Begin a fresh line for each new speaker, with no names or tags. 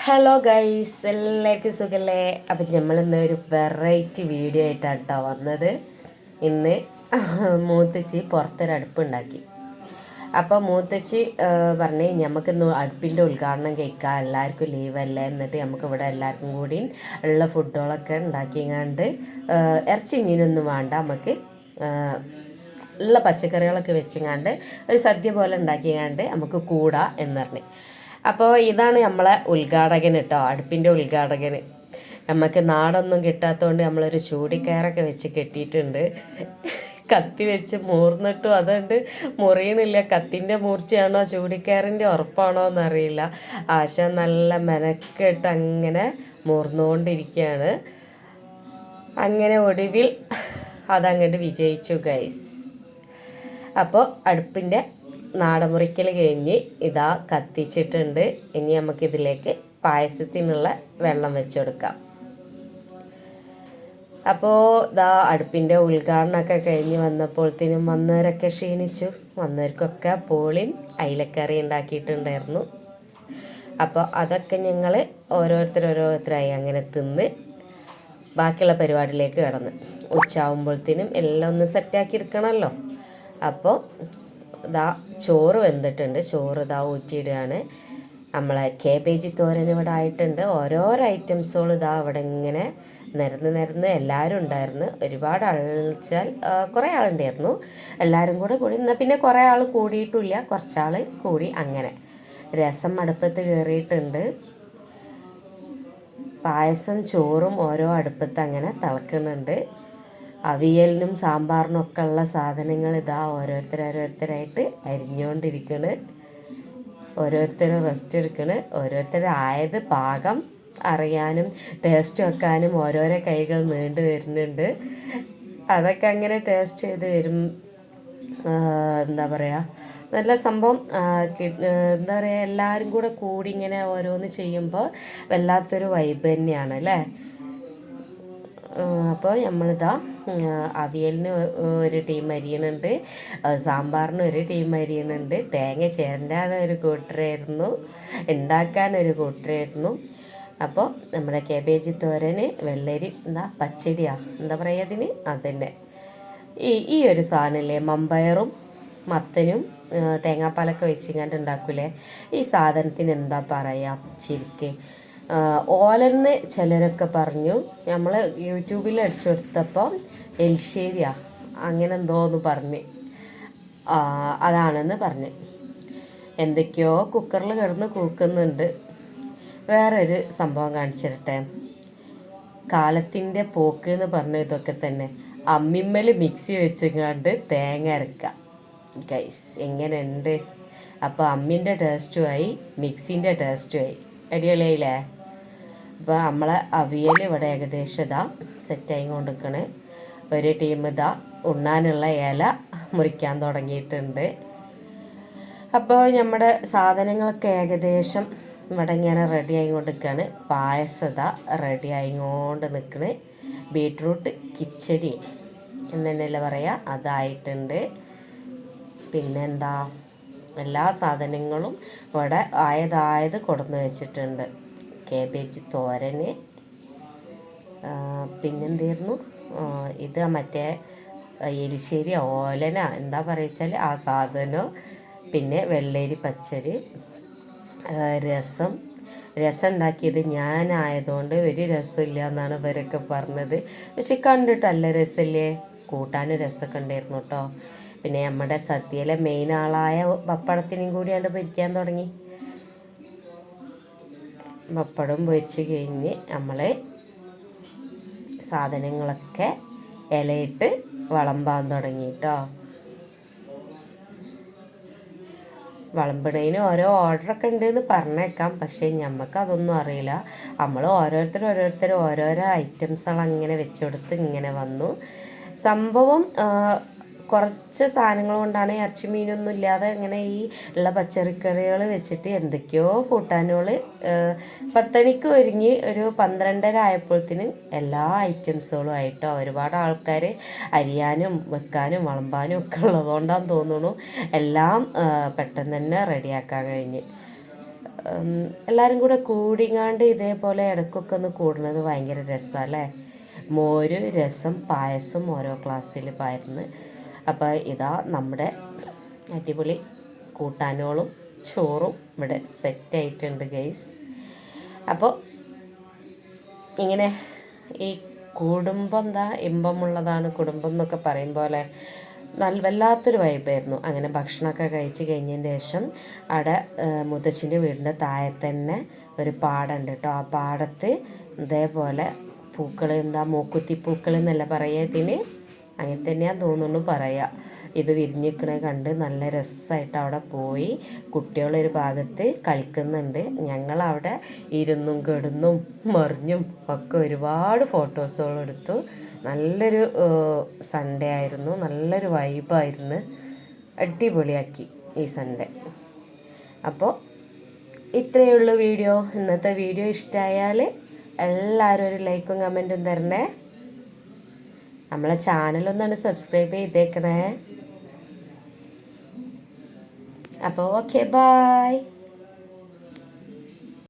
Hello guys, എല്ലാവർക്കും സുഖല്ലേ? അപ്പം നമ്മളിന്ന് ഒരു വെറൈറ്റി വീഡിയോ ആയിട്ടാണ് കേട്ടോ വന്നത്. ഇന്ന് മൂത്തച്ചി പുറത്തൊരടുപ്പുണ്ടാക്കി. അപ്പോൾ മൂത്തച്ചി പറഞ്ഞ് നമുക്കിന്ന് അടുപ്പിൻ്റെ ഉദ്ഘാടനം കഴിക്കാം, എല്ലാവർക്കും ലീവല്ലേ, എന്നിട്ട് നമുക്ക് ഇവിടെ എല്ലാവർക്കും കൂടി ഉള്ള ഫുഡുകളൊക്കെ ഉണ്ടാക്കിങ്ങാണ്ട് ഇറച്ചി മീനൊന്നും വേണ്ട, നമുക്ക് ഉള്ള പച്ചക്കറികളൊക്കെ വെച്ചിങ്ങാണ്ട് ഒരു സദ്യ പോലെ ഉണ്ടാക്കിങ്ങാണ്ട് നമുക്ക് കൂടാ എന്ന് പറഞ്ഞ്. അപ്പോൾ ഇതാണ് നമ്മളെ ഉദ്ഘാടകൻ കേട്ടോ, അടുപ്പിൻ്റെ ഉദ്ഘാടകൻ. നമുക്ക് നാടൊന്നും കിട്ടാത്തതുകൊണ്ട് നമ്മളൊരു ചൂടിക്കയറൊക്കെ വെച്ച് കെട്ടിയിട്ടുണ്ട്. കത്തി വെച്ച് മൂർന്നിട്ടും അതുകൊണ്ട് മുറിയണില്ല. കത്തിൻ്റെ മൂർച്ചയാണോ ചൂടിക്കയറിൻ്റെ ഉറപ്പാണോ എന്നറിയില്ല. ആശ നല്ല മെനക്കെട്ട് അങ്ങനെ മൂർന്നുകൊണ്ടിരിക്കുകയാണ്. അങ്ങനെ ഒടുവിൽ അതങ്ങോട്ട് വിജയിച്ചു ഗൈസ്. അപ്പോൾ അടുപ്പിൻ്റെ നാടമുറിക്കൽ കഴിഞ്ഞ് ഇതാ കത്തിച്ചിട്ടുണ്ട്. ഇനി നമുക്കിതിലേക്ക് പായസത്തിനുള്ള വെള്ളം വെച്ചെടുക്കാം. അപ്പോൾ ഇതാ അടുപ്പിൻ്റെ ഉദ്ഘാടനമൊക്കെ കഴിഞ്ഞ് വന്നപ്പോഴത്തേനും വന്നവരൊക്കെ ക്ഷീണിച്ചു. വന്നവർക്കൊക്കെ പോളിയും അയിലക്കറി ഉണ്ടാക്കിയിട്ടുണ്ടായിരുന്നു. അപ്പോൾ അതൊക്കെ ഞങ്ങൾ ഓരോരുത്തരായി അങ്ങനെ തിന്ന് ബാക്കിയുള്ള പരിപാടിയിലേക്ക് കടന്ന് ഉച്ചയാകുമ്പോഴത്തേനും എല്ലാം ഒന്ന് സെറ്റാക്കി എടുക്കണമല്ലോ. അപ്പോൾ ഇതാ ചോറ് വെന്തിട്ടുണ്ട്. ചോറ് ഇതാ ഊറ്റിയിടുകയാണ്. നമ്മളെ കേബേജ് തോരൻ ഇവിടെ ആയിട്ടുണ്ട്. ഓരോരോ ഐറ്റംസുകൾ ഇതാ അവിടെ ഇങ്ങനെ നിരന്ന് എല്ലാവരും ഉണ്ടായിരുന്നു. ഒരുപാട് ആൾച്ചാൽ കുറേ ആളുണ്ടായിരുന്നു. എല്ലാവരും കൂടി എന്നാൽ പിന്നെ കുറേ ആൾ കൂടിയിട്ടില്ല, കുറച്ചാൾ കൂടി. അങ്ങനെ രസം അടുപ്പത്ത് കയറിയിട്ടുണ്ട്. പായസം ചോറും ഓരോ അടുപ്പത്ത് അങ്ങനെ തിളക്കുന്നുണ്ട്. അവിയലിനും സാമ്പാറിനും ഒക്കെ ഉള്ള സാധനങ്ങൾ ഇതാ ഓരോരുത്തരായിട്ട് അരിഞ്ഞുകൊണ്ടിരിക്കണ്. ഓരോരുത്തരും റെസ്റ്റ് എടുക്കണ്. ഓരോരുത്തരായത് പാകം അറിയാനും ടേസ്റ്റ് വെക്കാനും ഓരോരോ കൈകൾ നീണ്ടു വരുന്നുണ്ട്. അതൊക്കെ അങ്ങനെ ടേസ്റ്റ് ചെയ്ത് വരും. എന്താ പറയുക, നല്ല സംഭവം. എന്താ പറയുക, എല്ലാവരും കൂടി ഇങ്ങനെ ഓരോന്ന് ചെയ്യുമ്പോൾ വല്ലാത്തൊരു വൈബ് തന്നെയാണ് അല്ലേ. അപ്പോൾ നമ്മളിതാ അവിയലിന് ഒരു ടീം അരിയണുണ്ട്, സാമ്പാറിന് ഒരു ടീം അരിയണുണ്ട്, തേങ്ങ ചേരണ്ടാൻ ഒരു കൂട്ടരായിരുന്നു, ഉണ്ടാക്കാനൊരു കൂട്ടരായിരുന്നു. അപ്പോൾ നമ്മുടെ കേബേജ് തോരന് വെള്ളരി പച്ചടിയാ എന്താ പറയുക അതിന്, അതന്നെ ഈ ഒരു സാധനമില്ലേ, മമ്പയറും മത്തനും തേങ്ങാപ്പാലൊക്കെ വെച്ചിങ്ങാണ്ട് ഉണ്ടാക്കൂലേ, ഈ സാധനത്തിന് എന്താ പറയുക ശരിക്ക്? ഓലെന്ന് ചിലരൊക്കെ പറഞ്ഞു. നമ്മൾ യൂട്യൂബിൽ അടിച്ചു കൊടുത്തപ്പോൾ എലിശ്ശേരിയാ അങ്ങനെ എന്തോന്ന് പറഞ്ഞ്, അതാണെന്ന് പറഞ്ഞ്. എന്തൊക്കെയോ കുക്കറിൽ കിടന്ന് കൂക്കുന്നുണ്ട്. വേറൊരു സംഭവം കാണിച്ചു തരട്ടെ. കാലത്തിൻ്റെ പോക്ക് എന്ന് പറഞ്ഞ ഇതൊക്കെ തന്നെ. അമ്മിമ്മൽ മിക്സി വെച്ചങ്ങാണ്ട് തേങ്ങ അരക്കുക ഗൈസ്, എങ്ങനെയുണ്ട്? അപ്പോൾ അമ്മിൻ്റെ ടേസ്റ്റുമായി മിക്സിൻ്റെ ടേസ്റ്റുമായി. അടിപൊളിയായില്ലേ? അപ്പോൾ നമ്മളെ അവിയൽ ഇവിടെ ഏകദേശം ഇതാ സെറ്റായി കൊണ്ടിരിക്കണ്. ഒരു ടീം ഇതാ ഉണ്ണാനുള്ള ഇല മുറിക്കാൻ തുടങ്ങിയിട്ടുണ്ട്. അപ്പോൾ നമ്മുടെ സാധനങ്ങളൊക്കെ ഏകദേശം ഇവിടെ ഇങ്ങനെ റെഡി ആയിക്കൊണ്ടിരിക്കുകയാണ്. പായസത റെഡി ആയിക്കൊണ്ട് നിൽക്കണ്. ബീട്രൂട്ട് കിച്ചടി എന്ന് തന്നെയല്ലേ പറയുക, അതായിട്ടുണ്ട്. പിന്നെന്താ, എല്ലാ സാധനങ്ങളും ഇവിടെ ആയത് കൊടുന്ന് വെച്ചിട്ടുണ്ട്. കേബേജ് തോരന്, പിന്നെന്തായിരുന്നു ഇത് മറ്റേ എലിശ്ശേരി ഓലന എന്താ പറയുക ആ സാധനം, പിന്നെ വെള്ളരി പച്ചടി, രസം ഉണ്ടാക്കിയത് ഞാനായതുകൊണ്ട് ഒരു രസമില്ല എന്നാണ് ഇവരൊക്കെ പറഞ്ഞത്. പക്ഷെ കണ്ടിട്ടല്ല രസമില്ലേ, കൂട്ടാനും രസമൊക്കെ ഉണ്ടായിരുന്നു കേട്ടോ. പിന്നെ നമ്മുടെ സദ്യയിലെ മെയിൻ ആളായ പപ്പടത്തിനും കൂടിയാണ്ട് പൊരിക്കാൻ തുടങ്ങി. പപ്പടം പൊരിച്ച് കഴിഞ്ഞ് നമ്മൾ സാധനങ്ങളൊക്കെ ഇലയിട്ട് വിളമ്പാൻ തുടങ്ങി കേട്ടോ. വിളമ്പണതിന് ഓരോ ഓർഡറൊക്കെ ഉണ്ടെന്ന് പറഞ്ഞേക്കാം, പക്ഷേ നമുക്ക് അതൊന്നും അറിയില്ല. നമ്മൾ ഓരോരുത്തർ ഓരോരോ ഐറ്റംസുകൾ അങ്ങനെ വെച്ചുകൊടുത്ത് ഇങ്ങനെ വന്നു. സംഭവം കുറച്ച് സാധനങ്ങൾ കൊണ്ടാണ്, ഇറച്ചി മീനൊന്നും ഇല്ലാതെ ഇങ്ങനെ ഈ ഉള്ള പച്ചക്കറികൾ വെച്ചിട്ട് എന്തൊക്കെയോ കൂട്ടാനുകൾ. 10 മണിക്ക് ഒരുങ്ങി ഒരു 12:30 ആയപ്പോഴത്തേനും എല്ലാ ഐറ്റംസുകളും ആയിട്ടോ. ഒരുപാട് ആൾക്കാർ അരിയാനും വെക്കാനും വിളമ്പാനും ഒക്കെ ഉള്ളതുകൊണ്ടാന്ന് തോന്നുന്നു എല്ലാം പെട്ടെന്ന് തന്നെ റെഡിയാക്കാൻ കഴിഞ്ഞ്. എല്ലാവരും കൂടെ കൂടിങ്ങാണ്ട് ഇതേപോലെ ഇടയ്ക്കൊക്കെ ഒന്ന് കൂടുന്നത് ഭയങ്കര രസമല്ലേ. മോര്, രസം, പായസം ഓരോ ഗ്ലാസ്സിൽ പാരുന്ന്. അപ്പോൾ ഇതാ നമ്മുടെ അടിപൊളി കൂട്ടാനോളും ചോറും ഇവിടെ സെറ്റായിട്ടുണ്ട് ഗൈസ്. അപ്പോൾ ഇങ്ങനെ ഈ കുടുംബം എന്താ ഇമ്പമുള്ളതാണ് കുടുംബം എന്നൊക്കെ പറയും പോലെ വല്ലാത്തൊരു വൈബായിരുന്നു. അങ്ങനെ ഭക്ഷണമൊക്കെ കഴിച്ച് കഴിഞ്ഞതിന് ശേഷം അവിടെ മുത്തച്ഛൻ്റെ വീടിൻ്റെ താഴെ തന്നെ ഒരു പാടമുണ്ട് കേട്ടോ. ആ പാടത്ത് ഇതേപോലെ പൂക്കൾ, എന്താ മൂക്കുത്തി പൂക്കൾ എന്നല്ല പറയുക ഇതിന്, അങ്ങനെ തന്നെയാണ് തോന്നുന്നു പറയുക. ഇത് വിരിഞ്ഞിക്കണേ കണ്ട് നല്ല രസമായിട്ട് അവിടെ പോയി. കുട്ടികളൊരു ഭാഗത്ത് കളിക്കുന്നുണ്ട്. ഞങ്ങളവിടെ ഇരുന്നും കിടന്നും മറിഞ്ഞും ഒക്കെ ഒരുപാട് ഫോട്ടോസുകൾ എടുത്തു. നല്ലൊരു സൺഡേ ആയിരുന്നു, നല്ലൊരു വൈബായിരുന്നു, അടിപൊളിയാക്കി ഈ സൺഡേ. അപ്പോൾ ഇത്രയേ ഉള്ളൂ വീഡിയോ. ഇന്നത്തെ വീഡിയോ ഇഷ്ടമായാൽ എല്ലാവരും ഒരു ലൈക്കും കമൻറ്റും തരണേ. നമ്മളെ ചാനലൊന്നാണ് സബ്സ്ക്രൈബ് ചെയ്തേക്കണേ. അപ്പോൾ ഓക്കെ, ബായ്.